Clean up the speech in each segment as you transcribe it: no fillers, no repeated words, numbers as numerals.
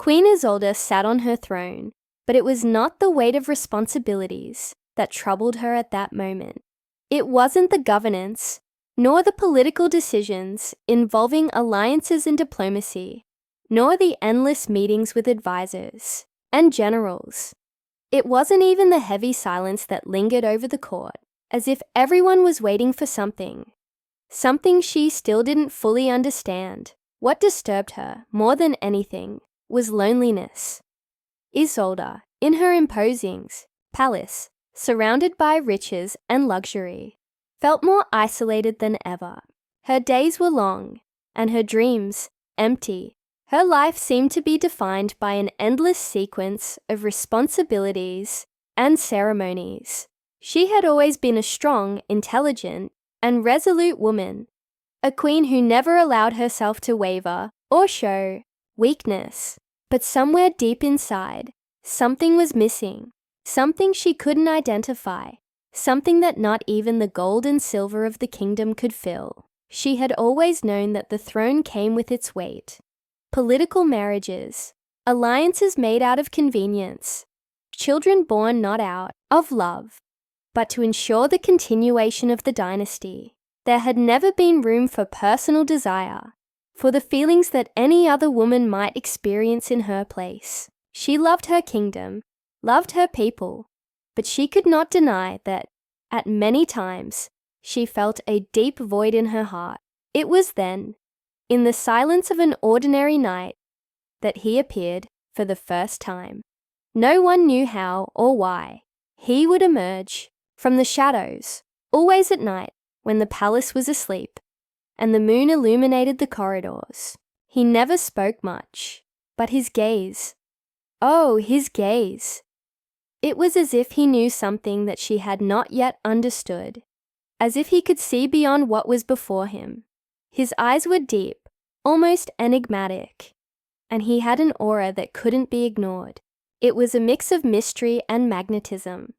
Queen Isolde sat on her throne, but it was not the weight of responsibilities that troubled her at that moment. It wasn't the governance, nor the political decisions involving alliances and diplomacy, nor the endless meetings with advisors and generals. It wasn't even the heavy silence that lingered over the court, as if everyone was waiting for something she still didn't fully understand. What disturbed her more than anything was loneliness. Isolde, in her imposing palace, surrounded by riches and luxury, felt more isolated than ever. Her days were long, and her dreams empty. Her life seemed to be defined by an endless sequence of responsibilities and ceremonies. She had always been a strong, intelligent, and resolute woman, a queen who never allowed herself to waver or show weakness. But somewhere deep inside, something was missing, something she couldn't identify, something that not even the gold and silver of the kingdom could fill. She had always known that the throne came with its weight. Political marriages, alliances made out of convenience, children born not out of love, but to ensure the continuation of the dynasty. There had never been room for personal desire, for the feelings that any other woman might experience in her place. She loved her kingdom, loved her people, but she could not deny that, at many times, she felt a deep void in her heart. It was then, in the silence of an ordinary night, that he appeared for the first time. No one knew how or why. He would emerge from the shadows, always at night, when the palace was asleep, and the moon illuminated the corridors. He never spoke much, but his gaze, oh, his gaze! It was as if he knew something that she had not yet understood, as if he could see beyond what was before him. His eyes were deep, almost enigmatic, and he had an aura that couldn't be ignored. It was a mix of mystery and magnetism,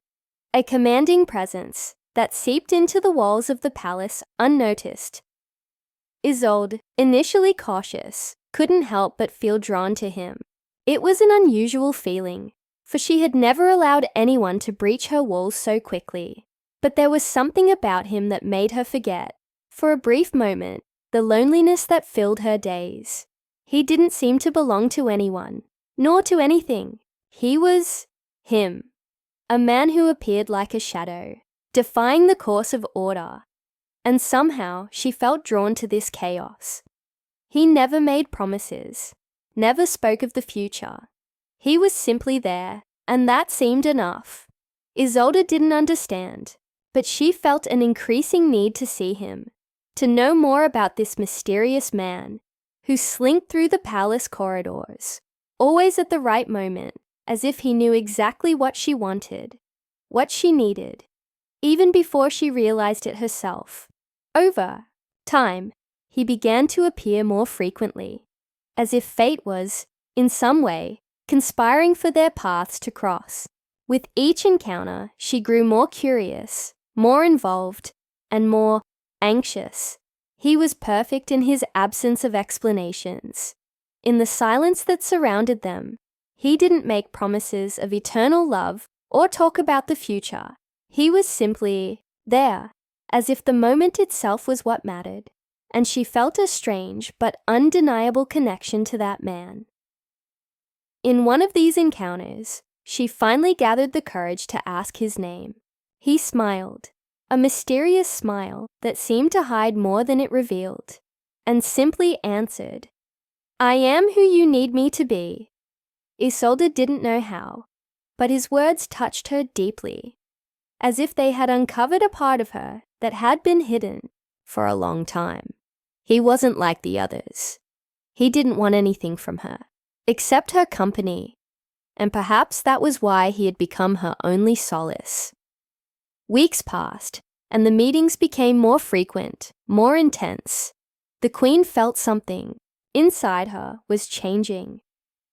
a commanding presence that seeped into the walls of the palace unnoticed. Isolde, initially cautious, couldn't help but feel drawn to him. It was an unusual feeling, for she had never allowed anyone to breach her walls so quickly. But there was something about him that made her forget, for a brief moment, the loneliness that filled her days. He didn't seem to belong to anyone, nor to anything. He was him, a man who appeared like a shadow, defying the course of order. And somehow she felt drawn to this chaos. He never made promises, never spoke of the future. He was simply there, and that seemed enough. Isolde didn't understand, but she felt an increasing need to see him, to know more about this mysterious man who slinked through the palace corridors, always at the right moment, as if he knew exactly what she wanted, what she needed, even before she realized it herself. Over time, he began to appear more frequently, as if fate was, in some way, conspiring for their paths to cross. With each encounter, she grew more curious, more involved, and more anxious. He was perfect in his absence of explanations. In the silence that surrounded them, he didn't make promises of eternal love or talk about the future. He was simply there, as if the moment itself was what mattered, and she felt a strange but undeniable connection to that man. In one of these encounters, she finally gathered the courage to ask his name. He smiled, a mysterious smile that seemed to hide more than it revealed, and simply answered, "I am who you need me to be." Isolde didn't know how, but his words touched her deeply, as if they had uncovered a part of her that had been hidden for a long time. He wasn't like the others. He didn't want anything from her, except her company, and perhaps that was why he had become her only solace. Weeks passed, and the meetings became more frequent, more intense. The queen felt something inside her was changing.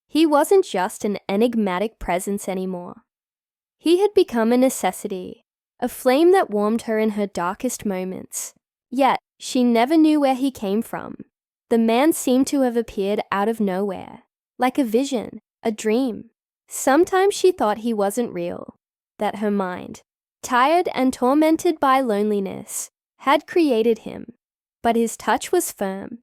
He wasn't just an enigmatic presence anymore. He had become a necessity, a flame that warmed her in her darkest moments. Yet, she never knew where he came from. The man seemed to have appeared out of nowhere, like a vision, a dream. Sometimes she thought he wasn't real, that her mind, tired and tormented by loneliness, had created him. But his touch was firm.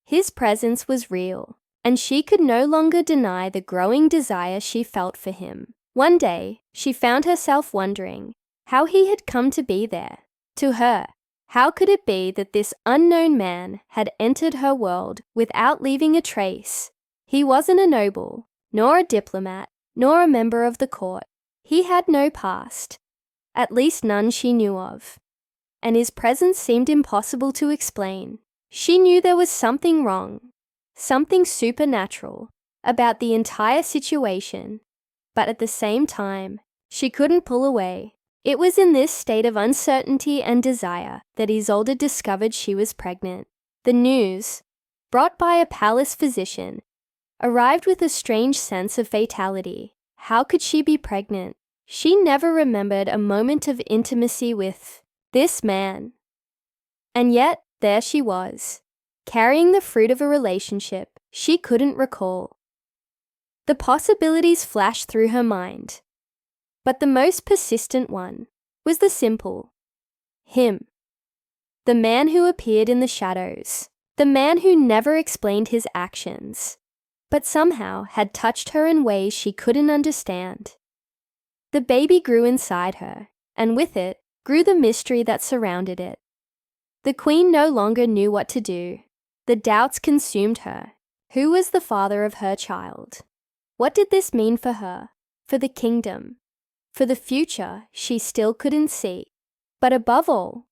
His presence was real, and she could no longer deny the growing desire she felt for him. One day, she found herself wondering how he had come to be there. To her, how could it be that this unknown man had entered her world without leaving a trace? He wasn't a noble, nor a diplomat, nor a member of the court. He had no past, at least none she knew of, and his presence seemed impossible to explain. She knew there was something wrong, something supernatural, about the entire situation, but at the same time, she couldn't pull away. It was in this state of uncertainty and desire that Isolde discovered she was pregnant. The news, brought by a palace physician, arrived with a strange sense of fatality. How could she be pregnant? She never remembered a moment of intimacy with this man. And yet, there she was, carrying the fruit of a relationship she couldn't recall. The possibilities flashed through her mind, but the most persistent one was the simple him. The man who appeared in the shadows, the man who never explained his actions, but somehow had touched her in ways she couldn't understand. The baby grew inside her, and with it grew the mystery that surrounded it. The queen no longer knew what to do. The doubts consumed her. Who was the father of her child? What did this mean for her, for the kingdom, for the future she still couldn't see? But above all,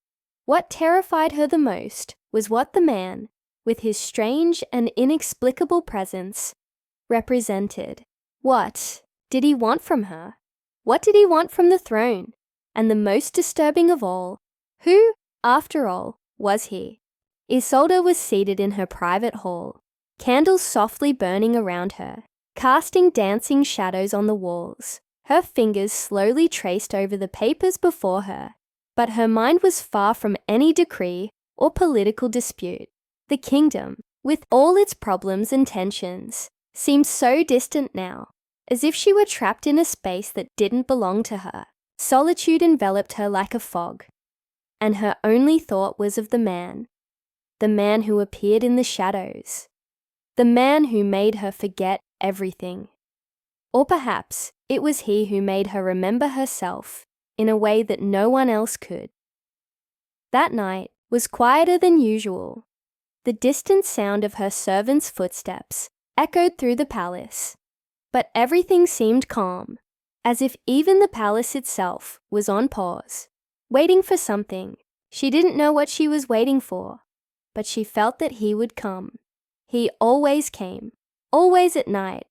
what terrified her the most was what the man, with his strange and inexplicable presence, represented. What did he want from her? What did he want from the throne? And the most disturbing of all, who, after all, was he? Isolde was seated in her private hall, candles softly burning around her, casting dancing shadows on the walls. Her fingers slowly traced over the papers before her, but her mind was far from any decree or political dispute. The kingdom, with all its problems and tensions, seemed so distant now, as if she were trapped in a space that didn't belong to her. Solitude enveloped her like a fog, and her only thought was of the man who appeared in the shadows, the man who made her forget everything. Or perhaps it was he who made her remember herself in a way that no one else could. That night was quieter than usual. The distant sound of her servants' footsteps echoed through the palace, but everything seemed calm, as if even the palace itself was on pause, waiting for something. She didn't know what she was waiting for, but she felt that he would come. He always came, always at night,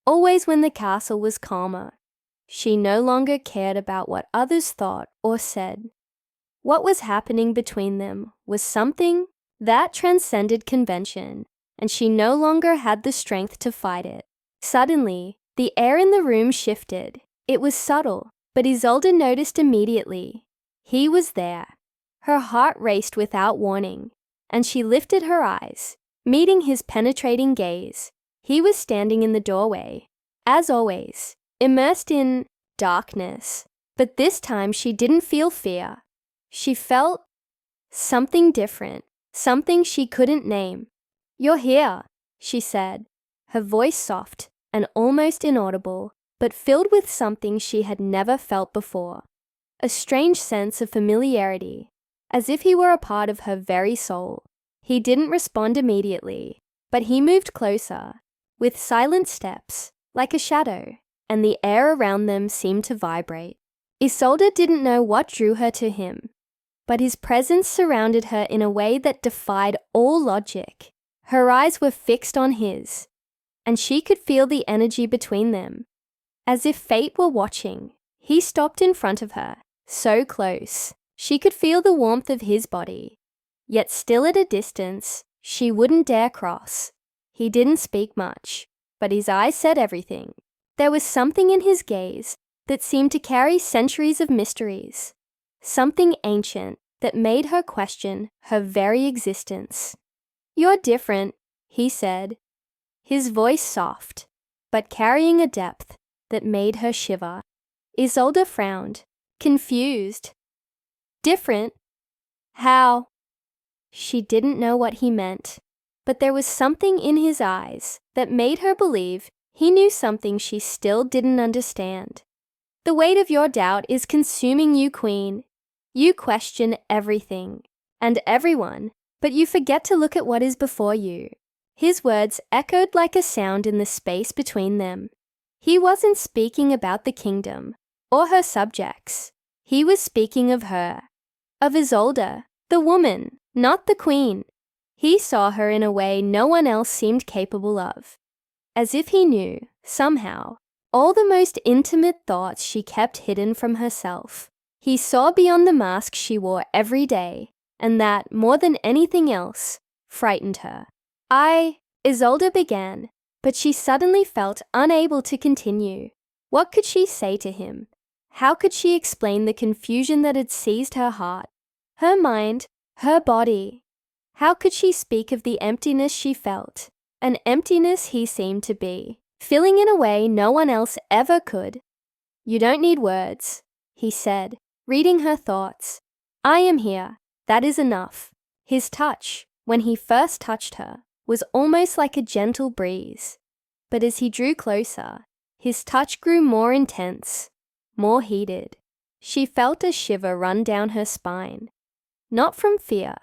always when the castle was calmer. She no longer cared about what others thought or said. What was happening between them was something that transcended convention, and she no longer had the strength to fight it. Suddenly, the air in the room shifted. It was subtle, but Isolde noticed immediately. He was there. Her heart raced without warning, and she lifted her eyes, meeting his penetrating gaze. He was standing in the doorway, as always, immersed in darkness. But this time she didn't feel fear. She felt something different, something she couldn't name. "You're here," she said, her voice soft and almost inaudible, but filled with something she had never felt before. A strange sense of familiarity, as if he were a part of her very soul. He didn't respond immediately, but he moved closer, with silent steps, like a shadow, and the air around them seemed to vibrate. Isolde didn't know what drew her to him, but his presence surrounded her in a way that defied all logic. Her eyes were fixed on his, and she could feel the energy between them, as if fate were watching. He stopped in front of her, so close. She could feel the warmth of his body, yet still at a distance she wouldn't dare cross. He didn't speak much, but his eyes said everything. There was something in his gaze that seemed to carry centuries of mysteries, something ancient that made her question her very existence. "You're different," he said, his voice soft, but carrying a depth that made her shiver. Isolde frowned, confused. Different? How? She didn't know what he meant, but there was something in his eyes that made her believe he knew something she still didn't understand. The weight of your doubt is consuming you, Queen. You question everything and everyone, but you forget to look at what is before you. His words echoed like a sound in the space between them. He wasn't speaking about the kingdom or her subjects. He was speaking of her, of Isolde, the woman, not the queen. He saw her in a way no one else seemed capable of. As if he knew, somehow, all the most intimate thoughts she kept hidden from herself. He saw beyond the mask she wore every day, and that, more than anything else, frightened her. Isolde began, but she suddenly felt unable to continue. What could she say to him? How could she explain the confusion that had seized her heart, her mind, her body? How could she speak of the emptiness she felt, an emptiness he seemed to be, filling in a way no one else ever could? You don't need words, he said, reading her thoughts. I am here. That is enough. His touch, when he first touched her, was almost like a gentle breeze. But as he drew closer, his touch grew more intense, more heated. She felt a shiver run down her spine. Not from fear,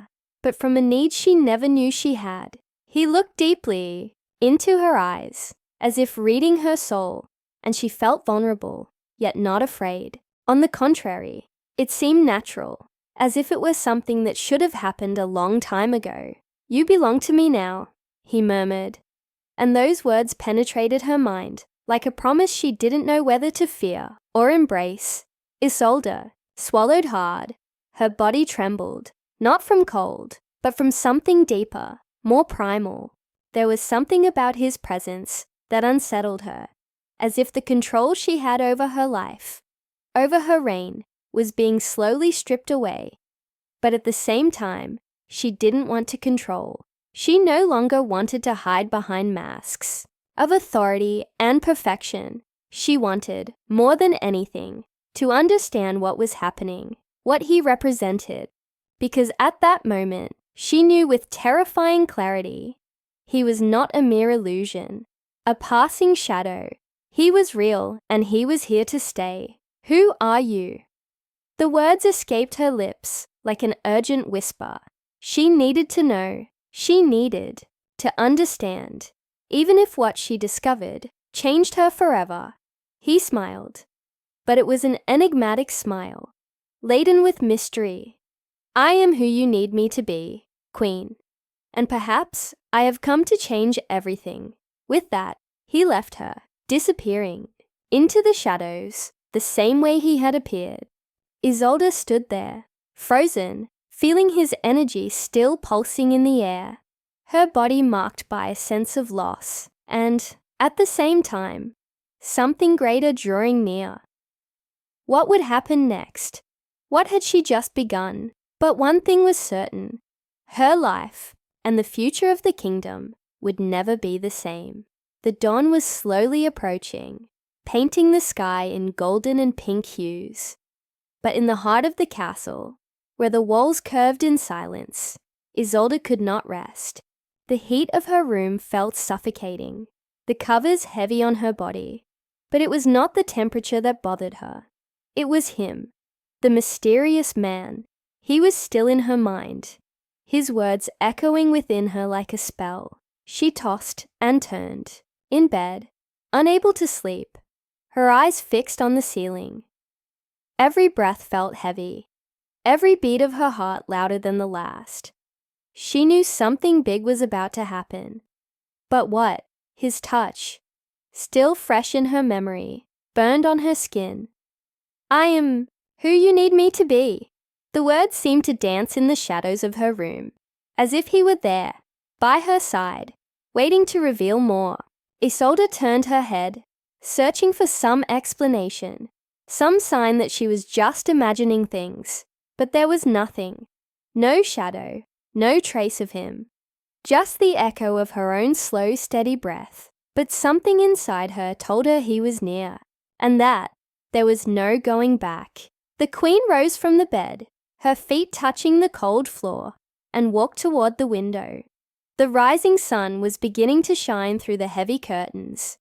but from a need she never knew she had. He looked deeply into her eyes, as if reading her soul, and she felt vulnerable, yet not afraid. On the contrary, it seemed natural, as if it were something that should have happened a long time ago. You belong to me now, he murmured, and those words penetrated her mind, like a promise she didn't know whether to fear or embrace. Isolde swallowed hard. Her body trembled, not from cold, but from something deeper, more primal. There was something about his presence that unsettled her, as if the control she had over her life, over her reign, was being slowly stripped away. But at the same time, she didn't want to control. She no longer wanted to hide behind masks of authority and perfection. She wanted, more than anything, to understand what was happening, what he represented, because at that moment, she knew with terrifying clarity, he was not a mere illusion, a passing shadow. He was real, and he was here to stay. Who are you? The words escaped her lips like an urgent whisper. She needed to know. She needed to understand, even if what she discovered changed her forever. He smiled, but it was an enigmatic smile, laden with mystery. I am who you need me to be, Queen, and perhaps I have come to change everything. With that, he left her, disappearing into the shadows, the same way he had appeared. Isolde stood there, frozen, feeling his energy still pulsing in the air, her body marked by a sense of loss, and, at the same time, something greater drawing near. What would happen next? What had she just begun? But one thing was certain. Her life, and the future of the kingdom, would never be the same. The dawn was slowly approaching, painting the sky in golden and pink hues. But in the heart of the castle, where the walls curved in silence, Isolde could not rest. The heat of her room felt suffocating, the covers heavy on her body. But it was not the temperature that bothered her. It was him, the mysterious man. He was still in her mind, his words echoing within her like a spell. She tossed and turned, in bed, unable to sleep, her eyes fixed on the ceiling. Every breath felt heavy, every beat of her heart louder than the last. She knew something big was about to happen. But what? His touch, still fresh in her memory, burned on her skin. I am who you need me to be. The words seemed to dance in the shadows of her room, as if he were there, by her side, waiting to reveal more. Isolde turned her head, searching for some explanation, some sign that she was just imagining things. But there was nothing. No shadow, no trace of him. Just the echo of her own slow, steady breath. But something inside her told her he was near, and that there was no going back. The queen rose from the bed, her feet touching the cold floor, and walked toward the window. The rising sun was beginning to shine through the heavy curtains,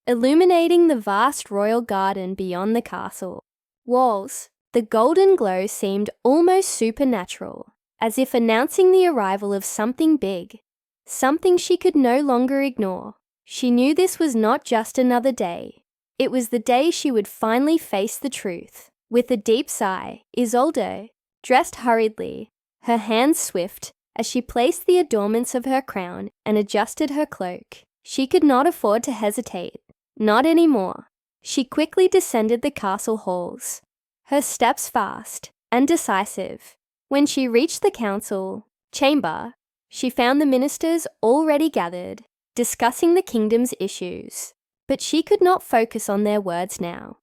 illuminating the vast royal garden beyond the castle. Walls, the golden glow seemed almost supernatural, as if announcing the arrival of something big, something she could no longer ignore. She knew this was not just another day. It was the day she would finally face the truth. With a deep sigh, Isolde, dressed hurriedly, her hands swift, as she placed the adornments of her crown and adjusted her cloak. She could not afford to hesitate, not anymore. She quickly descended the castle halls, her steps fast and decisive. When she reached the council chamber, she found the ministers already gathered, discussing the kingdom's issues. But she could not focus on their words now.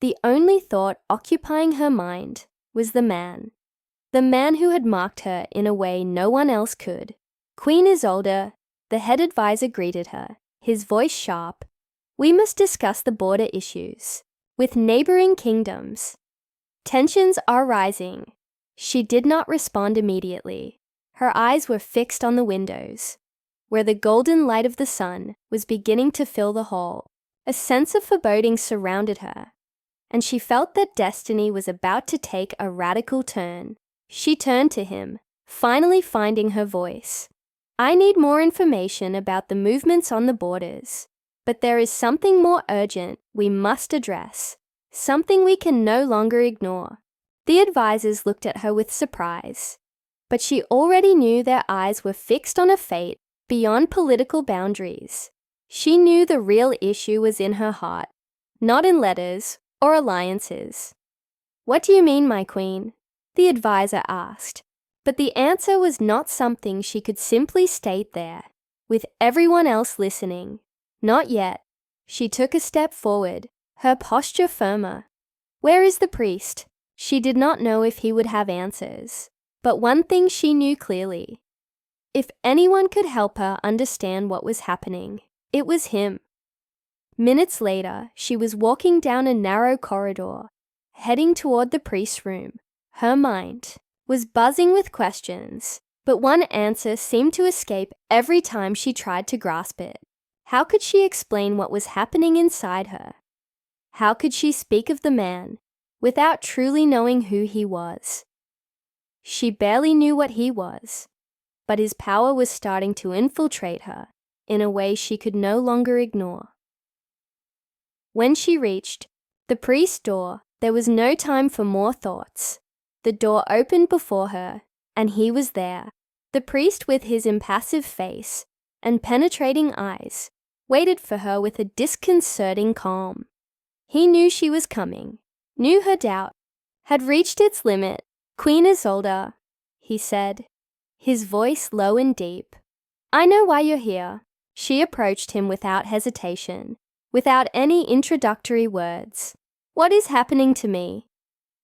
The only thought occupying her mind was the man who had marked her in a way no one else could. Queen Isolde, the head advisor, greeted her, his voice sharp. "We must discuss the border issues with neighboring kingdoms. Tensions are rising." She did not respond immediately. Her eyes were fixed on the windows, where the golden light of the sun was beginning to fill the hall. A sense of foreboding surrounded her, and she felt that destiny was about to take a radical turn. She turned to him, finally finding her voice. "I need more information about the movements on the borders, but there is something more urgent we must address, something we can no longer ignore." The advisors looked at her with surprise, but she already knew their eyes were fixed on a fate beyond political boundaries. She knew the real issue was in her heart, not in letters or alliances. "What do you mean, my queen?" the advisor asked, but the answer was not something she could simply state there, with everyone else listening. Not yet. She took a step forward, her posture firmer. "Where is the priest?" She did not know if he would have answers, but one thing she knew clearly. If anyone could help her understand what was happening, it was him. Minutes later, she was walking down a narrow corridor, heading toward the priest's room. Her mind was buzzing with questions, but one answer seemed to escape every time she tried to grasp it. How could she explain what was happening inside her? How could she speak of the man without truly knowing who he was? She barely knew what he was, but his power was starting to infiltrate her in a way she could no longer ignore. When she reached the priest's door, there was no time for more thoughts. The door opened before her, and he was there. The priest, with his impassive face and penetrating eyes, waited for her with a disconcerting calm. He knew she was coming, knew her doubt had reached its limit. "Queen Isolde," he said, his voice low and deep. "I know why you're here." She approached him without hesitation, without any introductory words. "What is happening to me?"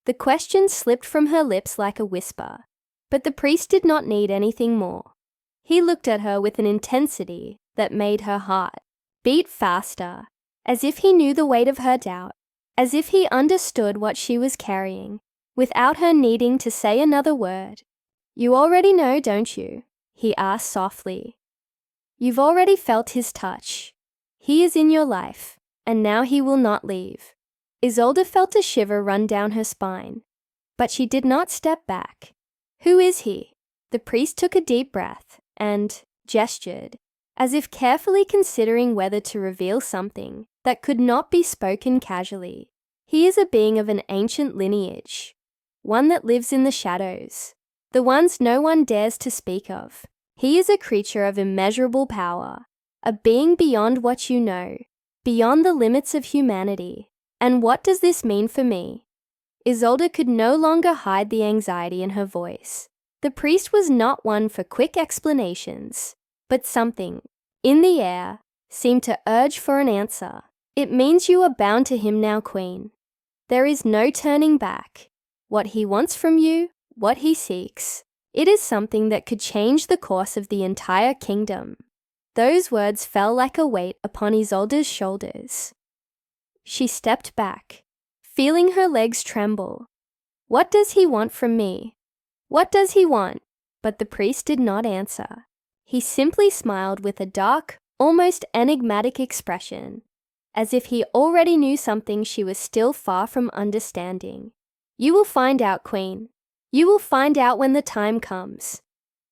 The question slipped from her lips like a whisper, but the priest did not need anything more. He looked at her with an intensity that made her heart beat faster, as if he knew the weight of her doubt, as if he understood what she was carrying, without her needing to say another word. "You already know, don't you?" he asked softly. "You've already felt his touch. He is in your life, and now he will not leave." Isolde felt a shiver run down her spine, but she did not step back. "Who is he?" The priest took a deep breath and gestured, as if carefully considering whether to reveal something that could not be spoken casually. "He is a being of an ancient lineage, one that lives in the shadows, the ones no one dares to speak of. He is a creature of immeasurable power, a being beyond what you know, beyond the limits of humanity. And what does this mean for me?" Isolde could no longer hide the anxiety in her voice. The priest was not one for quick explanations, but something in the air seemed to urge for an answer. "It means you are bound to him now, Queen. There is no turning back. What he wants from you, what he seeks, it is something that could change the course of the entire kingdom." Those words fell like a weight upon Isolde's shoulders. She stepped back, feeling her legs tremble. What does he want from me? What does he want? But the priest did not answer. He simply smiled with a dark, almost enigmatic expression, as if he already knew something she was still far from understanding. You will find out, Queen. You will find out when the time comes.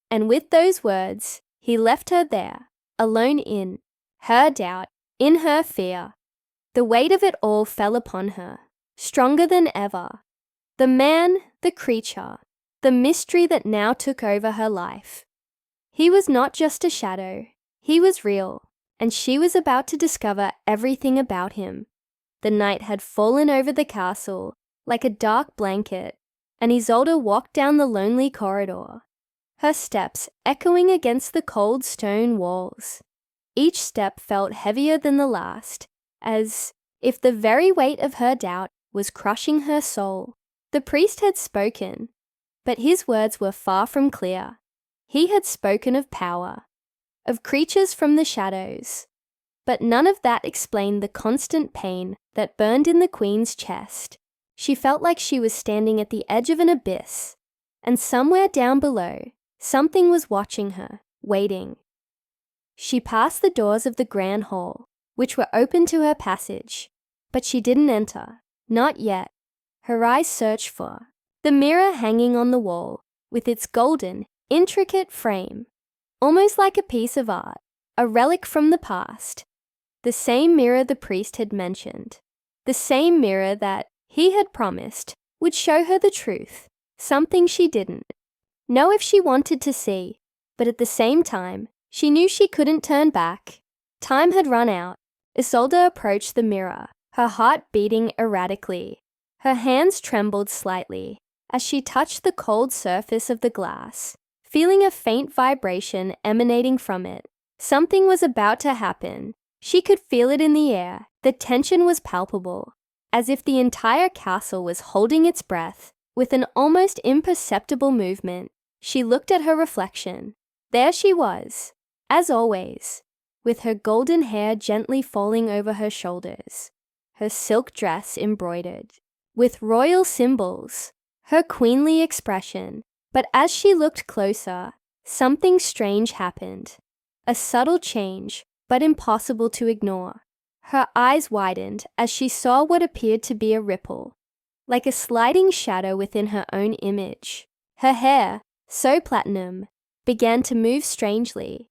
And with those words, he left her there, alone in her doubt, in her fear. The weight of it all fell upon her, stronger than ever. The man, the creature, the mystery that now took over her life. He was not just a shadow, he was real, and she was about to discover everything about him. The night had fallen over the castle like a dark blanket, and Isolde walked down the lonely corridor, her steps echoing against the cold stone walls. Each step felt heavier than the last, as if the very weight of her doubt was crushing her soul. The priest had spoken, but his words were far from clear. He had spoken of power, of creatures from the shadows, but none of that explained the constant pain that burned in the queen's chest. She felt like she was standing at the edge of an abyss, and somewhere down below, something was watching her, waiting. She passed the doors of the grand hall, which were open to her passage, but she didn't enter, not yet. Her eyes searched for the mirror hanging on the wall, with its golden, intricate frame, almost like a piece of art, a relic from the past. The same mirror the priest had mentioned, the same mirror that he had promised would show her the truth, something she didn't know if she wanted to see, but at the same time, she knew she couldn't turn back. Time had run out. Isolde approached the mirror, her heart beating erratically. Her hands trembled slightly as she touched the cold surface of the glass, feeling a faint vibration emanating from it. Something was about to happen. She could feel it in the air. The tension was palpable, as if the entire castle was holding its breath. With an almost imperceptible movement, she looked at her reflection. There she was, as always, with her golden hair gently falling over her shoulders, her silk dress embroidered with royal symbols, her queenly expression. But as she looked closer, something strange happened. A subtle change, but impossible to ignore. Her eyes widened as she saw what appeared to be a ripple, like a sliding shadow within her own image. Her hair, so platinum, began to move strangely,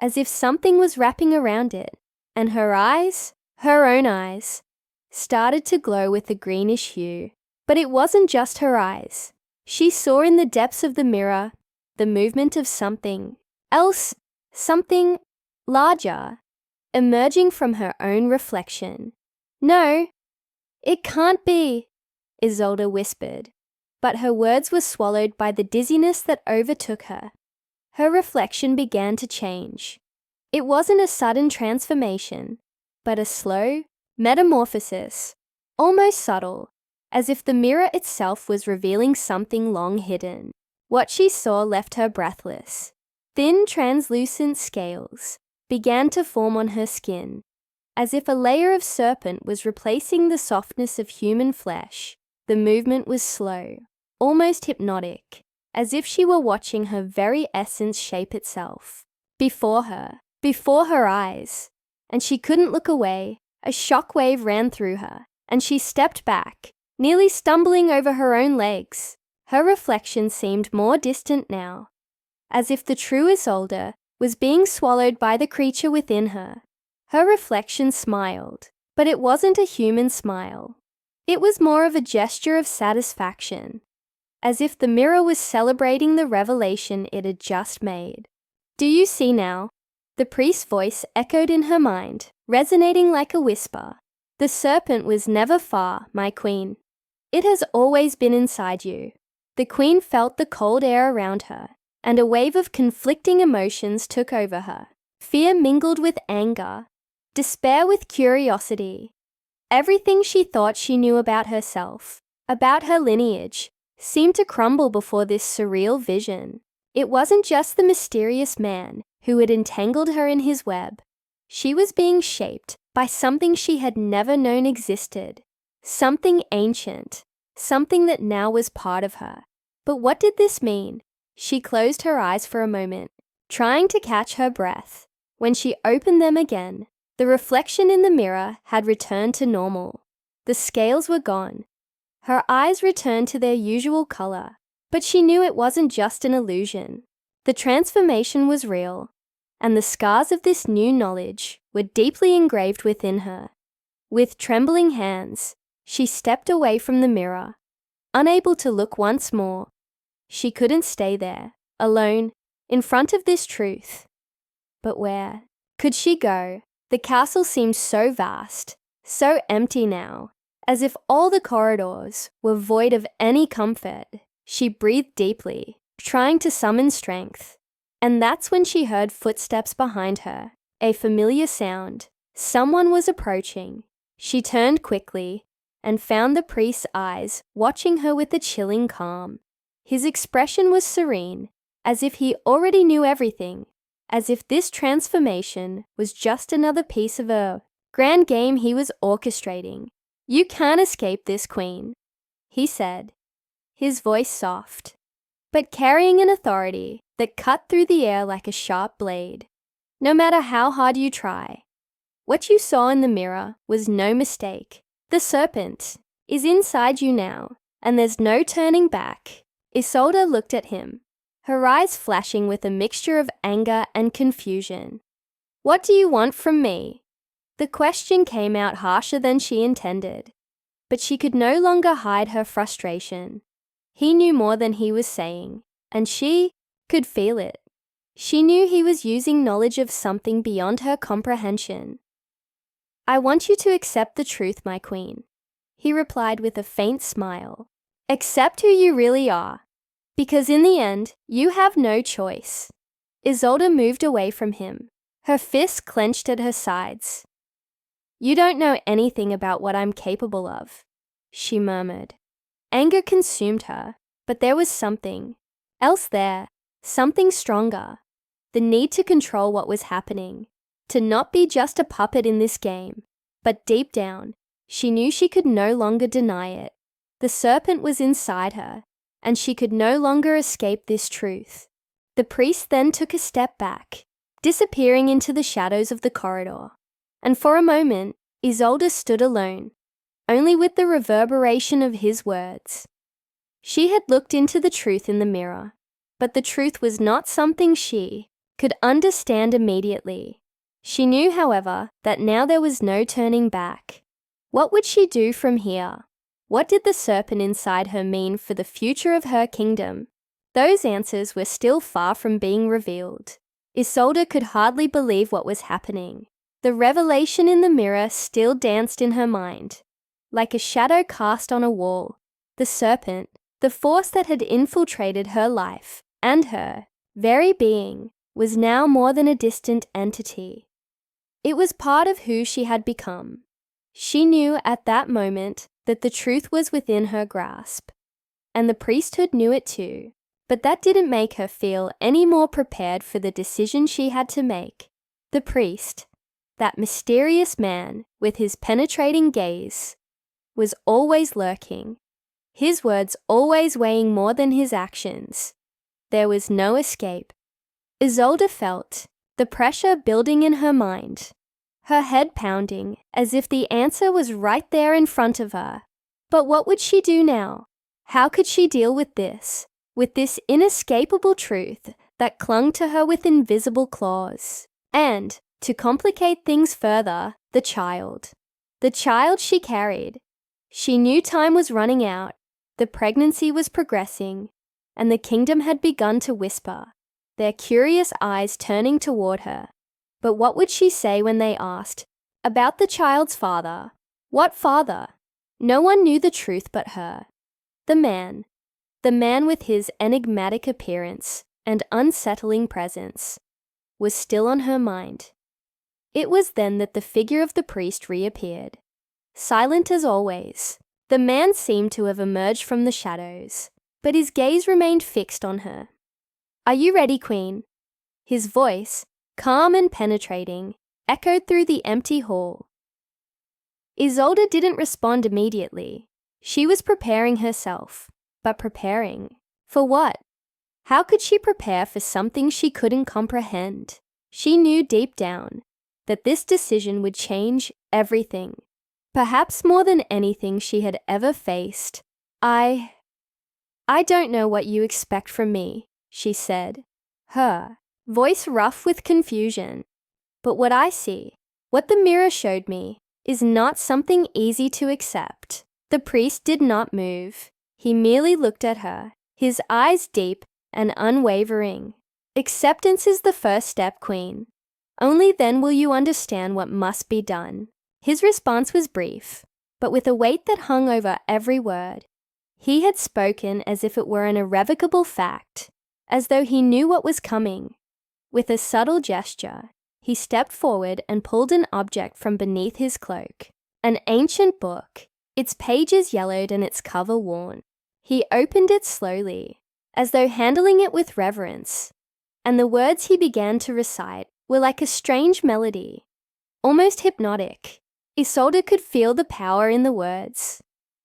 as if something was wrapping around it, and her eyes, her own eyes, started to glow with a greenish hue. But it wasn't just her eyes. She saw in the depths of the mirror the movement of something else, something larger, emerging from her own reflection. No, it can't be, Isolde whispered, but her words were swallowed by the dizziness that overtook her. Her reflection began to change. It wasn't a sudden transformation, but a slow metamorphosis, almost subtle, as if the mirror itself was revealing something long hidden. What she saw left her breathless. Thin, translucent scales began to form on her skin, as if a layer of serpent was replacing the softness of human flesh. The movement was slow, almost hypnotic, as if she were watching her very essence shape itself. Before her eyes, and she couldn't look away. A shock wave ran through her, and she stepped back, nearly stumbling over her own legs. Her reflection seemed more distant now, as if the true Isolde was being swallowed by the creature within her. Her reflection smiled, but it wasn't a human smile. It was more of a gesture of satisfaction, as if the mirror was celebrating the revelation it had just made. Do you see now? The priest's voice echoed in her mind, resonating like a whisper. The serpent was never far, my queen. It has always been inside you. The queen felt the cold air around her, and a wave of conflicting emotions took over her. Fear mingled with anger, despair with curiosity. Everything she thought she knew about herself, about her lineage, seemed to crumble before this surreal vision. It wasn't just the mysterious man who had entangled her in his web. She was being shaped by something she had never known existed, something ancient, something that now was part of her. But what did this mean? She closed her eyes for a moment, trying to catch her breath. When she opened them again, the reflection in the mirror had returned to normal. The scales were gone. Her eyes returned to their usual color, but she knew it wasn't just an illusion. The transformation was real, and the scars of this new knowledge were deeply engraved within her. With trembling hands, she stepped away from the mirror, unable to look once more. She couldn't stay there, alone, in front of this truth. But where could she go? The castle seemed so vast, so empty now, as if all the corridors were void of any comfort. She breathed deeply, trying to summon strength. And that's when she heard footsteps behind her, a familiar sound. Someone was approaching. She turned quickly and found the priest's eyes watching her with a chilling calm. His expression was serene, as if he already knew everything, as if this transformation was just another piece of a grand game he was orchestrating. "You can't escape this, Queen," he said, his voice soft, but carrying an authority that cut through the air like a sharp blade. "No matter how hard you try." What you saw in the mirror was no mistake. The serpent is inside you now, and there's no turning back. Isolde looked at him, her eyes flashing with a mixture of anger and confusion. "What do you want from me?" The question came out harsher than she intended, but she could no longer hide her frustration. He knew more than he was saying, and she could feel it. She knew he was using knowledge of something beyond her comprehension. "I want you to accept the truth, my queen," he replied with a faint smile. "Accept who you really are, because in the end, you have no choice." Isolde moved away from him, her fists clenched at her sides. "You don't know anything about what I'm capable of," she murmured. Anger consumed her, but there was something else there, something stronger. The need to control what was happening, to not be just a puppet in this game. But deep down, she knew she could no longer deny it. The serpent was inside her, and she could no longer escape this truth. The priest then took a step back, disappearing into the shadows of the corridor. And for a moment, Isolde stood alone, only with the reverberation of his words. She had looked into the truth in the mirror, but the truth was not something she could understand immediately. She knew, however, that now there was no turning back. What would she do from here? What did the serpent inside her mean for the future of her kingdom? Those answers were still far from being revealed. Isolde could hardly believe what was happening. The revelation in the mirror still danced in her mind, like a shadow cast on a wall. The serpent, the force that had infiltrated her life and her very being, was now more than a distant entity. It was part of who she had become. She knew at that moment that the truth was within her grasp, and the priesthood knew it too. But that didn't make her feel any more prepared for the decision she had to make. The priest, that mysterious man with his penetrating gaze, was always lurking, his words always weighing more than his actions. There was no escape. Isolde felt the pressure building in her mind, her head pounding as if the answer was right there in front of her. But what would she do now? How could she deal with this inescapable truth that clung to her with invisible claws? And, to complicate things further, the child she carried. She knew time was running out, the pregnancy was progressing, and the kingdom had begun to whisper, their curious eyes turning toward her. But what would she say when they asked about the child's father? What father? No one knew the truth but her. The man with his enigmatic appearance and unsettling presence, was still on her mind. It was then that the figure of the priest reappeared. Silent as always, the man seemed to have emerged from the shadows, but his gaze remained fixed on her. "Are you ready, Queen?" His voice, calm and penetrating, echoed through the empty hall. Isolde didn't respond immediately. She was preparing herself, but preparing for what? How could she prepare for something she couldn't comprehend? She knew deep down that this decision would change everything, perhaps more than anything she had ever faced. I don't know what you expect from me, she said, her voice rough with confusion. But what I see, what the mirror showed me, is not something easy to accept. The priest did not move. He merely looked at her, his eyes deep and unwavering. Acceptance is the first step, Queen. Only then will you understand what must be done. His response was brief, but with a weight that hung over every word. He had spoken as if it were an irrevocable fact, as though he knew what was coming. With a subtle gesture, he stepped forward and pulled an object from beneath his cloak, an ancient book, its pages yellowed and its cover worn. He opened it slowly, as though handling it with reverence, and the words he began to recite were like a strange melody, almost hypnotic. Isolde could feel the power in the words,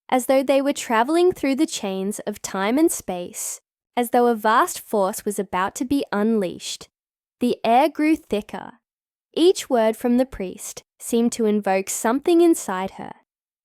as though they were traveling through the chains of time and space, as though a vast force was about to be unleashed. The air grew thicker. Each word from the priest seemed to invoke something inside her,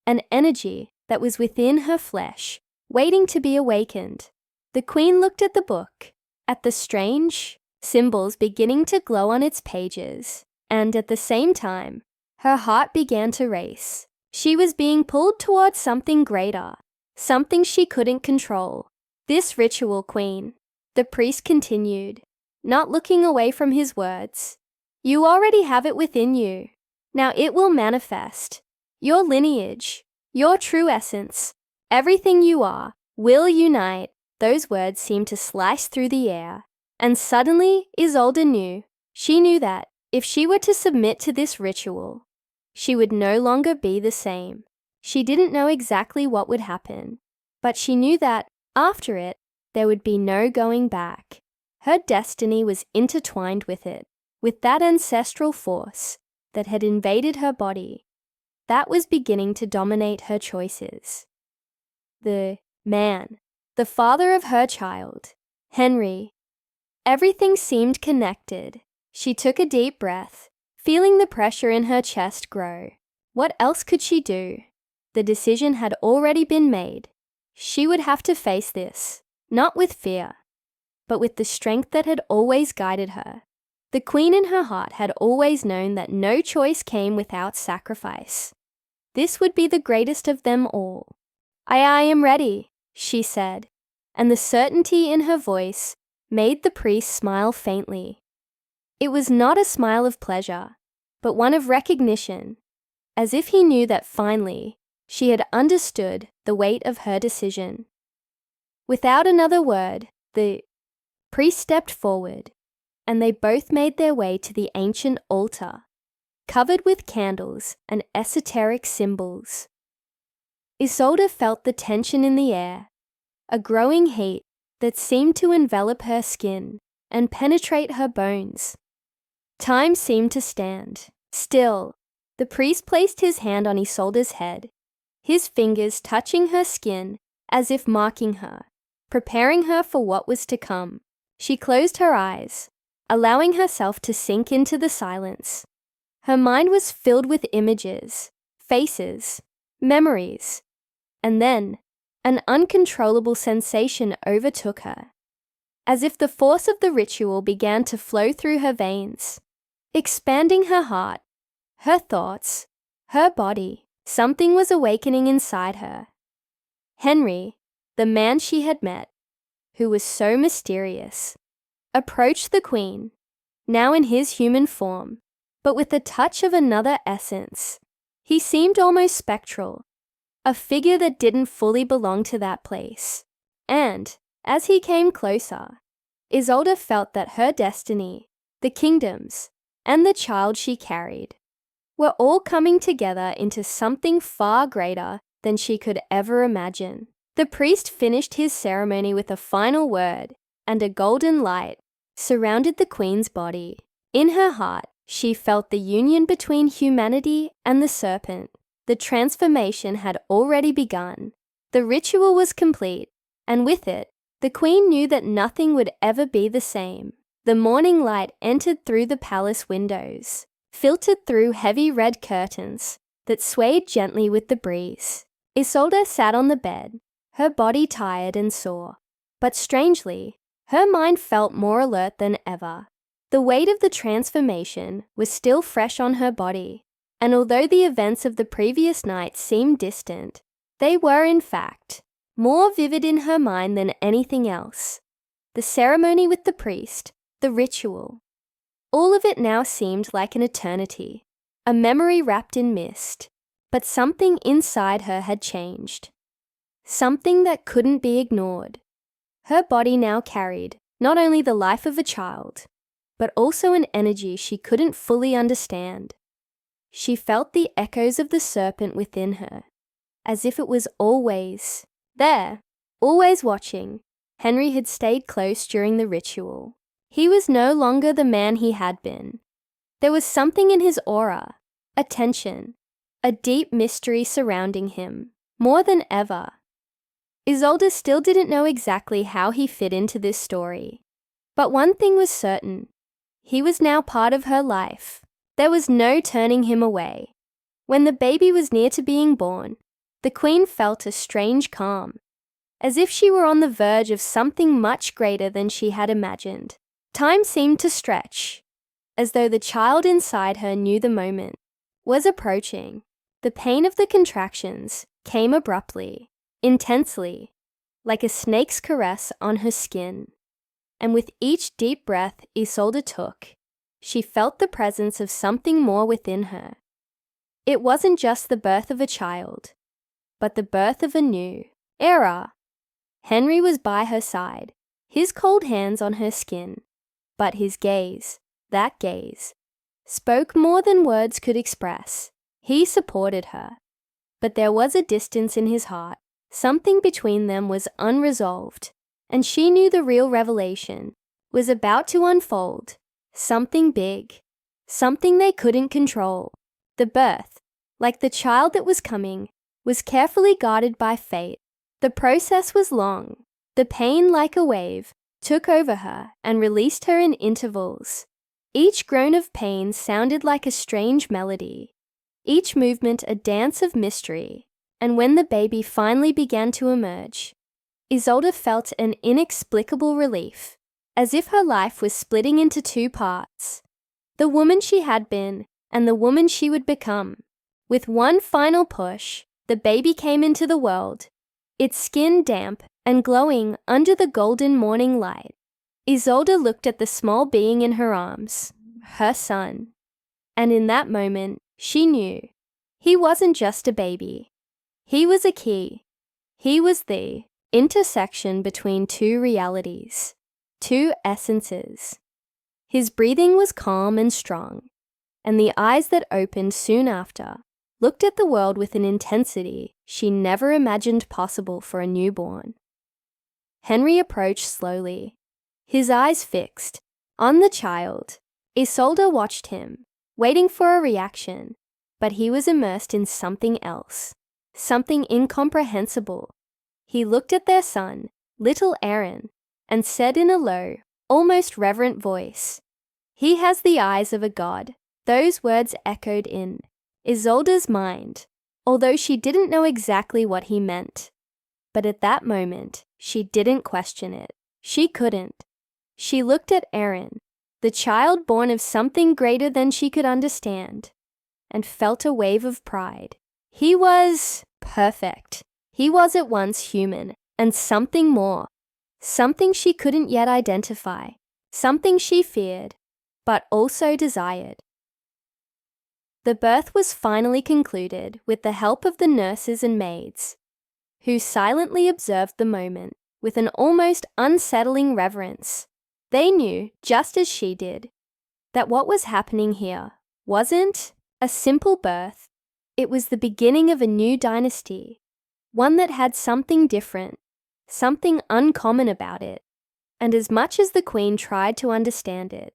an energy that was within her flesh, waiting to be awakened. The Queen looked at the book, at the strange symbols beginning to glow on its pages, and at the same time, her heart began to race. She was being pulled towards something greater, something she couldn't control. This ritual, Queen, the priest continued, not looking away from his words. You already have it within you. Now it will manifest. Your lineage, your true essence, everything you are, will unite. Those words seemed to slice through the air. And suddenly, Isolde knew. She knew that if she were to submit to this ritual, she would no longer be the same. She didn't know exactly what would happen, but she knew that, after it, there would be no going back. Her destiny was intertwined with it, with that ancestral force that had invaded her body, that was beginning to dominate her choices. The man, the father of her child, Henry. Everything seemed connected. She took a deep breath, feeling the pressure in her chest grow. What else could she do? The decision had already been made. She would have to face this, not with fear, but with the strength that had always guided her. The Queen in her heart had always known that no choice came without sacrifice. This would be the greatest of them all. I am ready, she said, and the certainty in her voice made the priest smile faintly. It was not a smile of pleasure, but one of recognition, as if he knew that finally she had understood the weight of her decision. Without another word, the priest stepped forward, and they both made their way to the ancient altar, covered with candles and esoteric symbols. Isolde felt the tension in the air, a growing heat that seemed to envelop her skin and penetrate her bones. Time seemed to stand still. The priest placed his hand on Isolde's head, his fingers touching her skin as if marking her, preparing her for what was to come. She closed her eyes, allowing herself to sink into the silence. Her mind was filled with images, faces, memories, and then an uncontrollable sensation overtook her, as if the force of the ritual began to flow through her veins, expanding her heart, her thoughts, her body. Something was awakening inside her. Henry, the man she had met, who was so mysterious, approached the Queen, now in his human form, but with a touch of another essence. He seemed almost spectral, a figure that didn't fully belong to that place. And, as he came closer, Isolde felt that her destiny, the kingdoms, and the child she carried were all coming together into something far greater than she could ever imagine. The priest finished his ceremony with a final word, and a golden light surrounded the Queen's body. In her heart, she felt the union between humanity and the serpent. The transformation had already begun. The ritual was complete, and with it, the queen knew that nothing would ever be the same. The morning light entered through the palace windows, filtered through heavy red curtains that swayed gently with the breeze. Isolde sat on the bed, her body tired and sore, but strangely, her mind felt more alert than ever. The weight of the transformation was still fresh on her body, and although the events of the previous night seemed distant, they were, in fact, more vivid in her mind than anything else. The ceremony with the priest, the ritual, all of it now seemed like an eternity, a memory wrapped in mist. But something inside her had changed. Something that couldn't be ignored. Her body now carried not only the life of a child, but also an energy she couldn't fully understand. She felt the echoes of the serpent within her, as if it was always there, always watching. Henry had stayed close during the ritual. He was no longer the man he had been. There was something in his aura, a tension, a deep mystery surrounding him, more than ever. Isolde still didn't know exactly how he fit into this story. But one thing was certain. He was now part of her life. There was no turning him away. When the baby was near to being born, the queen felt a strange calm, as if she were on the verge of something much greater than she had imagined. Time seemed to stretch, as though the child inside her knew the moment was approaching. The pain of the contractions came abruptly, intensely, like a snake's caress on her skin. And with each deep breath Isolde took, she felt the presence of something more within her. It wasn't just the birth of a child, but the birth of a new era. Henry was by her side, his cold hands on her skin, but his gaze, that gaze, spoke more than words could express. He supported her, but there was a distance in his heart. Something between them was unresolved, and she knew the real revelation was about to unfold. Something big, something they couldn't control. The birth, like the child that was coming, was carefully guarded by fate. The process was long. The pain, like a wave, took over her and released her in intervals. Each groan of pain sounded like a strange melody. Each movement a dance of mystery, and when the baby finally began to emerge, Isolde felt an inexplicable relief, as if her life was splitting into two parts, the woman she had been and the woman she would become. With one final push, the baby came into the world, its skin damp and glowing under the golden morning light. Isolde looked at the small being in her arms, her son, and in that moment, she knew he wasn't just a baby. He was a key. He was the intersection between two realities, two essences. His breathing was calm and strong, and the eyes that opened soon after looked at the world with an intensity she never imagined possible for a newborn. Henry approached slowly, his eyes fixed on the child. Isolde watched him, waiting for a reaction, but he was immersed in something else, something incomprehensible. He looked at their son, little Aaron, and said in a low, almost reverent voice, "He has the eyes of a god." Those words echoed in Isolde's mind, although she didn't know exactly what he meant. But at that moment, she didn't question it. She couldn't. She looked at Aaron, the child born of something greater than she could understand, and felt a wave of pride. He was perfect. He was at once human and something more, something she couldn't yet identify, something she feared, but also desired. The birth was finally concluded with the help of the nurses and maids, who silently observed the moment with an almost unsettling reverence. They knew, just as she did, that what was happening here wasn't a simple birth. It was the beginning of a new dynasty, one that had something different, something uncommon about it. And as much as the Queen tried to understand it,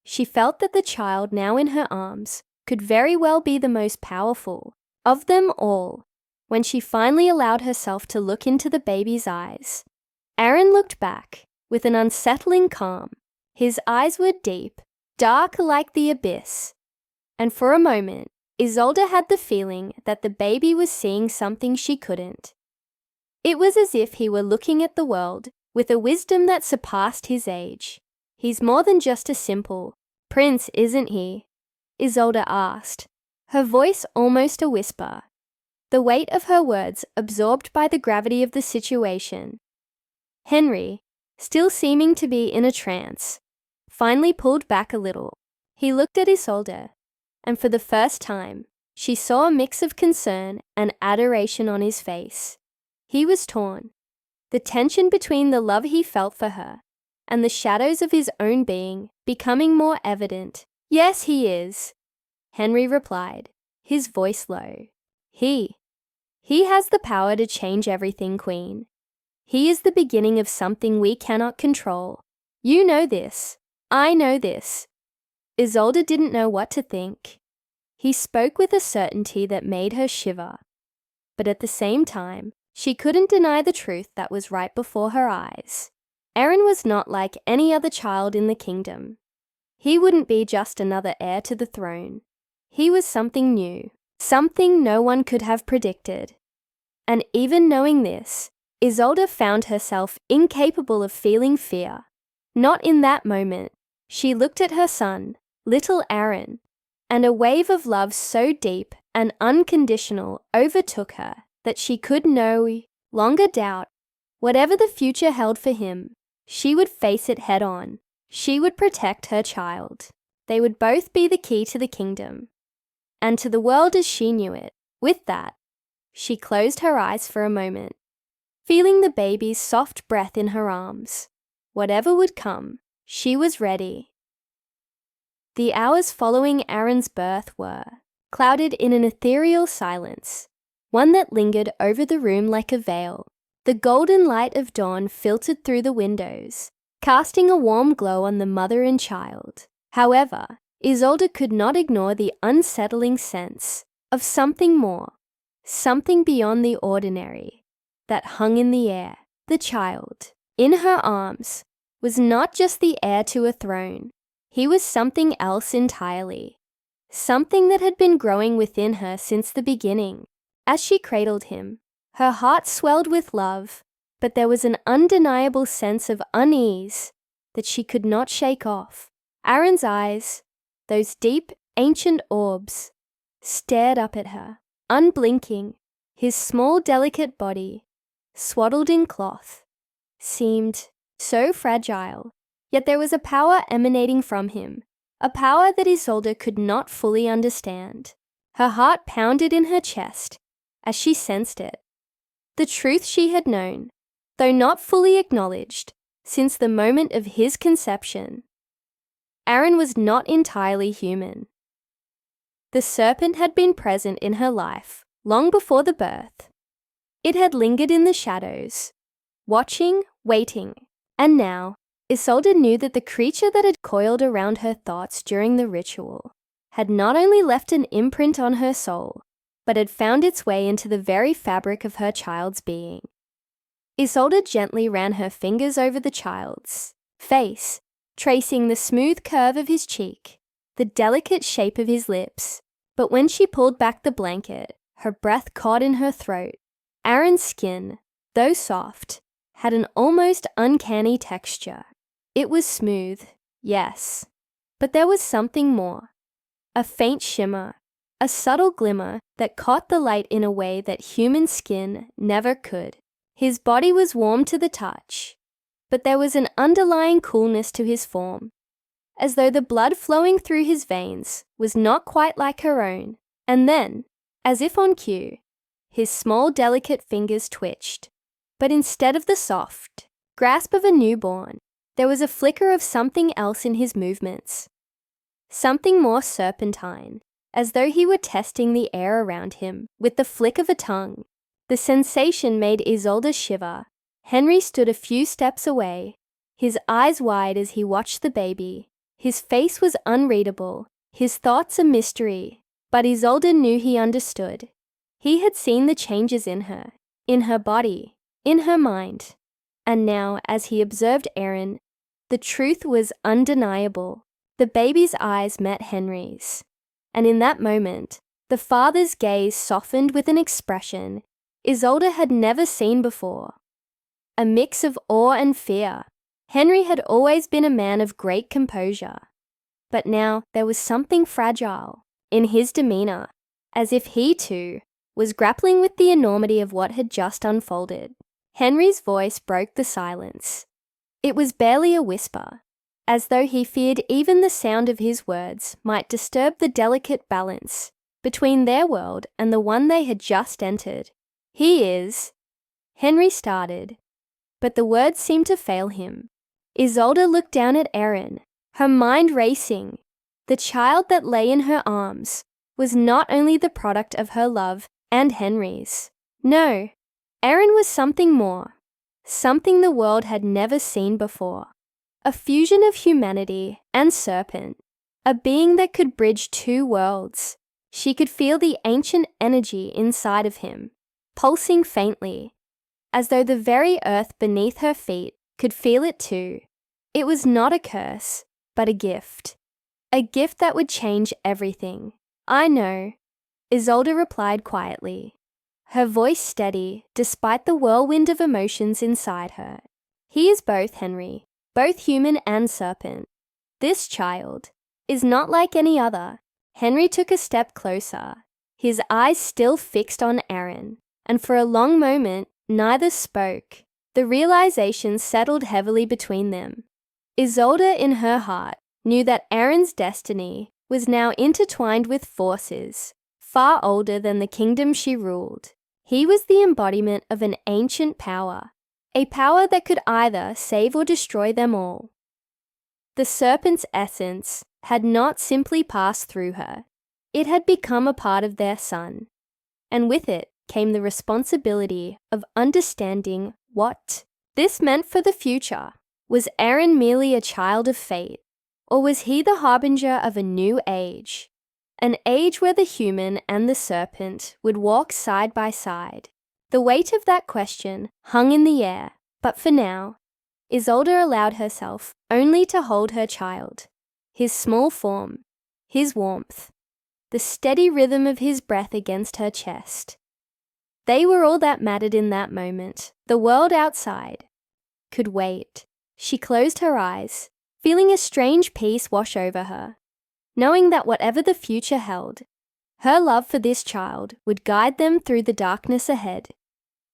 She felt that the child now in her arms could very well be the most powerful of them all. When she finally allowed herself to look into the baby's eyes, Aaron looked back with an unsettling calm. His eyes were deep, dark like the abyss. And for a moment, Isolde had the feeling that the baby was seeing something she couldn't. It was as if he were looking at the world with a wisdom that surpassed his age. "He's more than just a simple prince, isn't he?" Isolde asked, her voice almost a whisper, the weight of her words absorbed by the gravity of the situation. Henry, still seeming to be in a trance, finally pulled back a little. He looked at Isolde, and for the first time, she saw a mix of concern and adoration on his face. He was torn. The tension between the love he felt for her and the shadows of his own being becoming more evident. "Yes, he is," Henry replied, his voice low. He has the power to change everything, Queen. He is the beginning of something we cannot control. You know this. I know this." Isolde didn't know what to think. He spoke with a certainty that made her shiver. But at the same time, she couldn't deny the truth that was right before her eyes. Aaron was not like any other child in the kingdom. He wouldn't be just another heir to the throne. He was something new, something no one could have predicted. And even knowing this, Isolde found herself incapable of feeling fear. Not in that moment. She looked at her son, little Aaron, and a wave of love so deep and unconditional overtook her that she could no longer doubt. Whatever the future held for him, she would face it head on. She would protect her child. They would both be the key to the kingdom, and to the world as she knew it. With that, she closed her eyes for a moment, feeling the baby's soft breath in her arms. Whatever would come, she was ready. The hours following Aaron's birth were clouded in an ethereal silence, one that lingered over the room like a veil. The golden light of dawn filtered through the windows, casting a warm glow on the mother and child. However, Isolde could not ignore the unsettling sense of something more, something beyond the ordinary, that hung in the air. The child, in her arms, was not just the heir to a throne. He was something else entirely, something that had been growing within her since the beginning. As she cradled him, her heart swelled with love, but there was an undeniable sense of unease that she could not shake off. Aaron's eyes, those deep, ancient orbs, stared up at her, unblinking. His small, delicate body, swaddled in cloth, seemed so fragile, yet there was a power emanating from him, a power that Isolde could not fully understand. Her heart pounded in her chest as she sensed it. The truth she had known, though not fully acknowledged, since the moment of his conception. Aaron was not entirely human. The serpent had been present in her life long before the birth. It had lingered in the shadows, watching, waiting, and now Isolde knew that the creature that had coiled around her thoughts during the ritual had not only left an imprint on her soul, but had found its way into the very fabric of her child's being. Isolde gently ran her fingers over the child's face, tracing the smooth curve of his cheek, the delicate shape of his lips. But when she pulled back the blanket, her breath caught in her throat. Aaron's skin, though soft, had an almost uncanny texture. It was smooth, yes, but there was something more. A faint shimmer, a subtle glimmer that caught the light in a way that human skin never could. His body was warm to the touch, but there was an underlying coolness to his form, as though the blood flowing through his veins was not quite like her own. And then, as if on cue, his small, delicate fingers twitched. But instead of the soft grasp of a newborn, there was a flicker of something else in his movements. Something more serpentine, as though he were testing the air around him with the flick of a tongue. The sensation made Isolde shiver. Henry stood a few steps away, his eyes wide as he watched the baby, His face was unreadable, his thoughts a mystery, but Isolde knew he understood. He had seen the changes in her body, in her mind. And now, as he observed Aaron, the truth was undeniable. The baby's eyes met Henry's. And in that moment, the father's gaze softened with an expression Isolde had never seen before. A mix of awe and fear. Henry had always been a man of great composure. But now there was something fragile in his demeanor, as if he too was grappling with the enormity of what had just unfolded. Henry's voice broke the silence. It was barely a whisper, as though he feared even the sound of his words might disturb the delicate balance between their world and the one they had just entered. "He is—" Henry started, but the words seemed to fail him. Isolde looked down at Aaron, her mind racing. The child that lay in her arms was not only the product of her love and Henry's. No, Aaron was something more, something the world had never seen before. A fusion of humanity and serpent, a being that could bridge two worlds. She could feel the ancient energy inside of him, pulsing faintly, as though the very earth beneath her feet could feel it too. It was not a curse, but a gift that would change everything. "I know," Isolde replied quietly, her voice steady despite the whirlwind of emotions inside her. "He is both, Henry, both human and serpent. This child is not like any other." Henry took a step closer, his eyes still fixed on Aaron, and for a long moment neither spoke. The realization settled heavily between them. Isolde, in her heart, knew that Aaron's destiny was now intertwined with forces far older than the kingdom she ruled. He was the embodiment of an ancient power, a power that could either save or destroy them all. The serpent's essence had not simply passed through her. It had become a part of their son, and with it came the responsibility of understanding what this meant for the future. Was Aaron merely a child of fate, or was he the harbinger of a new age? An age where the human and the serpent would walk side by side. The weight of that question hung in the air, but for now, Isolde allowed herself only to hold her child, his small form, his warmth, the steady rhythm of his breath against her chest. They were all that mattered in that moment. The world outside could wait. She closed her eyes, feeling a strange peace wash over her, knowing that whatever the future held, her love for this child would guide them through the darkness ahead.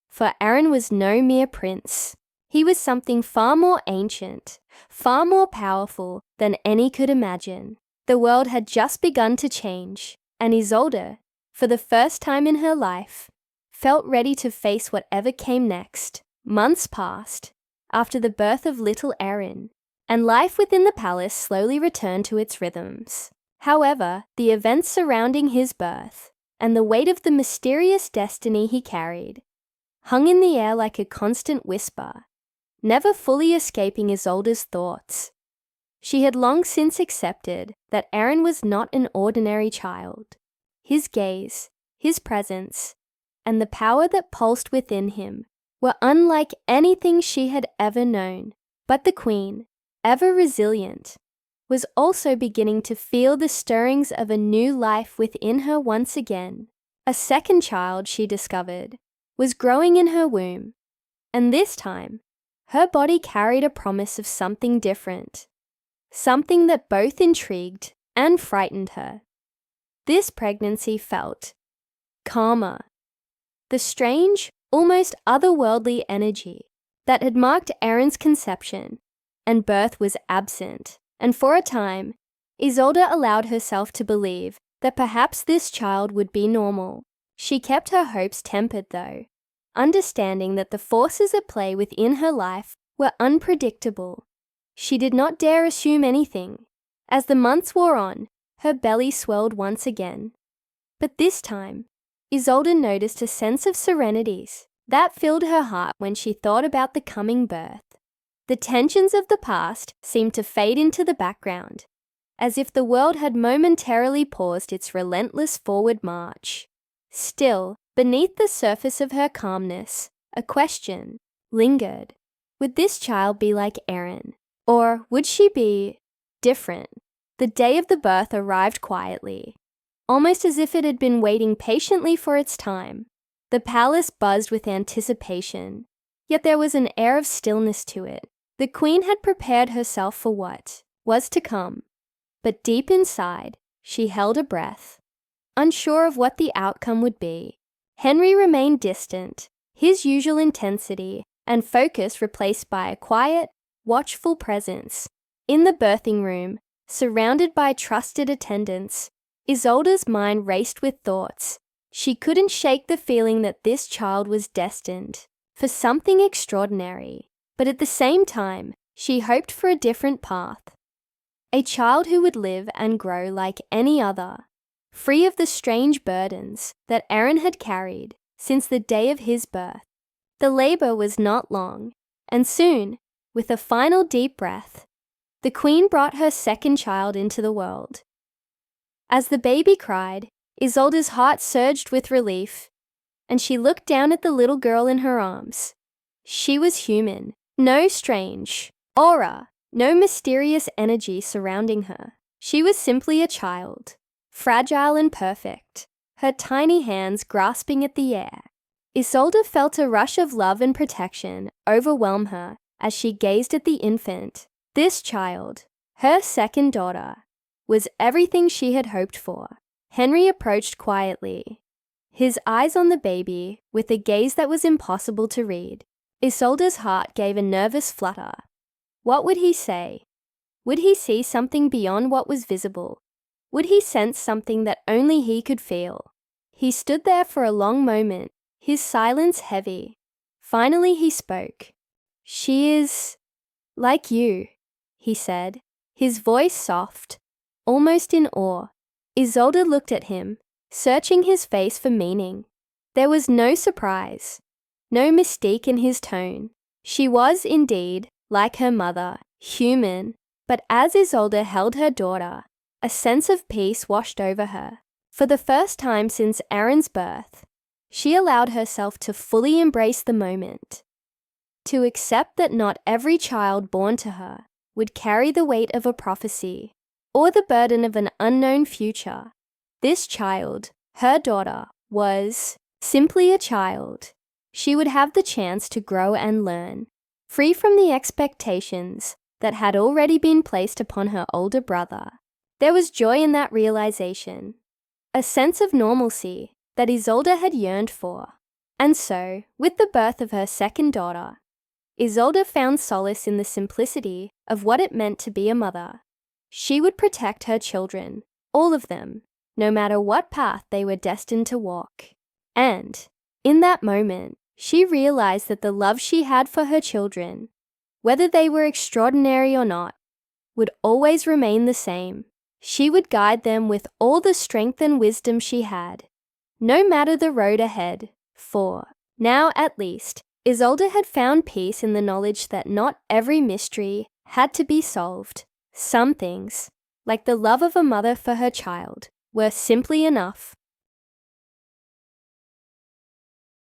For Aaron was no mere prince. He was something far more ancient, far more powerful than any could imagine. The world had just begun to change, and Isolde, for the first time in her life, felt ready to face whatever came next. Months passed after the birth of little Aaron, and life within the palace slowly returned to its rhythms. However, the events surrounding his birth, and the weight of the mysterious destiny he carried, hung in the air like a constant whisper, never fully escaping Isolde's thoughts. She had long since accepted that Aaron was not an ordinary child. His gaze, his presence, and the power that pulsed within him were unlike anything she had ever known. But the queen, ever resilient, was also beginning to feel the stirrings of a new life within her once again. A second child, she discovered, was growing in her womb, and this time, her body carried a promise of something different, something that both intrigued and frightened her. This pregnancy felt calmer. The strange, almost otherworldly energy that had marked Aaron's conception and birth was absent, and for a time, Isolde allowed herself to believe that perhaps this child would be normal. She kept her hopes tempered though, understanding that the forces at play within her life were unpredictable. She did not dare assume anything. As the months wore on, her belly swelled once again. But this time, Isolde noticed a sense of serenity that filled her heart when she thought about the coming birth. The tensions of the past seemed to fade into the background, as if the world had momentarily paused its relentless forward march. Still, beneath the surface of her calmness, a question lingered. Would this child be like Erin? Or would she be different? The day of the birth arrived quietly, almost as if it had been waiting patiently for its time. The palace buzzed with anticipation, yet there was an air of stillness to it. The queen had prepared herself for what was to come, but deep inside, she held a breath, unsure of what the outcome would be. Henry remained distant, his usual intensity and focus replaced by a quiet, watchful presence. In the birthing room, surrounded by trusted attendants, Isolde's mind raced with thoughts. She couldn't shake the feeling that this child was destined for something extraordinary, but at the same time, she hoped for a different path. A child who would live and grow like any other, free of the strange burdens that Erin had carried since the day of his birth. The labor was not long, and soon, with a final deep breath, the queen brought her second child into the world. As the baby cried, Isolde's heart surged with relief, and she looked down at the little girl in her arms. She was human, no strange aura, no mysterious energy surrounding her. She was simply a child, fragile and perfect, her tiny hands grasping at the air. Isolde felt a rush of love and protection overwhelm her as she gazed at the infant. This child, her second daughter, was everything she had hoped for. Henry approached quietly, his eyes on the baby with a gaze that was impossible to read. Isolde's heart gave a nervous flutter. What would he say? Would he see something beyond what was visible? Would he sense something that only he could feel? He stood there for a long moment, his silence heavy. Finally he spoke. "She is like you," he said, his voice soft, almost in awe. Isolde looked at him, searching his face for meaning. There was no surprise, no mystique in his tone. She was indeed, like her mother, human, but as Isolde held her daughter, a sense of peace washed over her. For the first time since Erin's birth, she allowed herself to fully embrace the moment, to accept that not every child born to her would carry the weight of a prophecy or the burden of an unknown future. This child, her daughter, was simply a child. She would have the chance to grow and learn, free from the expectations that had already been placed upon her older brother. There was joy in that realization, a sense of normalcy that Isolde had yearned for. And so, with the birth of her second daughter, Isolde found solace in the simplicity of what it meant to be a mother. She would protect her children, all of them, no matter what path they were destined to walk. And, in that moment, she realized that the love she had for her children, whether they were extraordinary or not, would always remain the same. She would guide them with all the strength and wisdom she had, no matter the road ahead, for, now at least, Isolde had found peace in the knowledge that not every mystery had to be solved. Some things, like the love of a mother for her child, were simply enough.